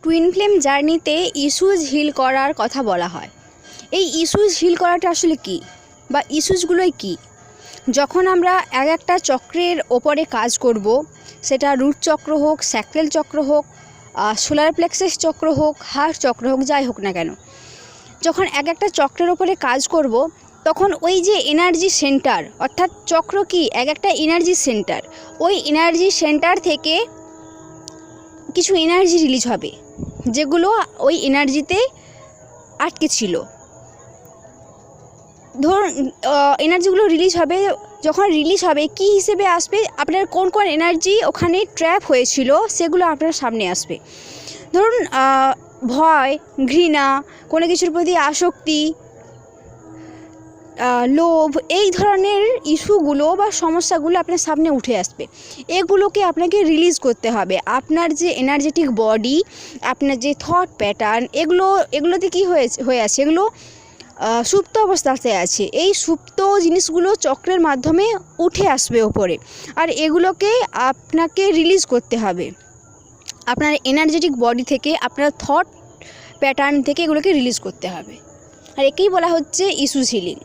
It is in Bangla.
টুইন ফ্লেম জার্নিতে ইস্যুজ হিল করার কথা বলা হয়। এই ইস্যুজ হিল করাটা আসলে কী, বা ইস্যুজগুলোই কী? যখন আমরা এক একটা চক্রের ওপরে কাজ করব, সেটা রুট চক্র হোক, স্যাক্রেল চক্র হোক, সোলার প্লেক্সাস চক্র হোক, হার্ট চক্র হোক, যাই হোক না কেন, যখন এক একটা চক্রের ওপরে কাজ করব, তখন ওই যে এনার্জি সেন্টার, অর্থাৎ চক্র কি এক একটা এনার্জি সেন্টার, ওই এনার্জি সেন্টার থেকে কিছু এনার্জি রিলিজ হবে, যেগুলো ওই এনার্জিতে আটকে ছিল। ধরুন এনার্জিগুলো রিলিজ হবে, যখন রিলিজ হবে কী হিসেবে আসবে, আপনার কোন কোন এনার্জি ওখানে ট্র্যাপ হয়েছিল সেগুলো আপনার সামনে আসবে। ধরুন ভয়, ঘৃণা, কোনো কিছুর প্রতি আসক্তি, লোভ, এই ধরনের ইস্যুগুলো বা সমস্যাগুলো আপনার সামনে উঠে আসবে। এগুলোকে আপনাকে রিলিজ করতে হবে। আপনার যে এনার্জেটিক বডি, আপনার যে থট প্যাটার্ন, এগুলোতে কী হয়ে আছে, এগুলো সুপ্ত অবস্থাতে আছে। এই সুপ্ত জিনিসগুলো চক্রের মাধ্যমে উঠে আসবে ওপরে, আর এগুলোকে আপনাকে রিলিজ করতে হবে আপনার এনার্জেটিক বডি থেকে, আপনার থট প্যাটার্ন থেকে এগুলোকে রিলিজ করতে হবে। আর একেই বলা হচ্ছে ইস্যুজ হিলিং।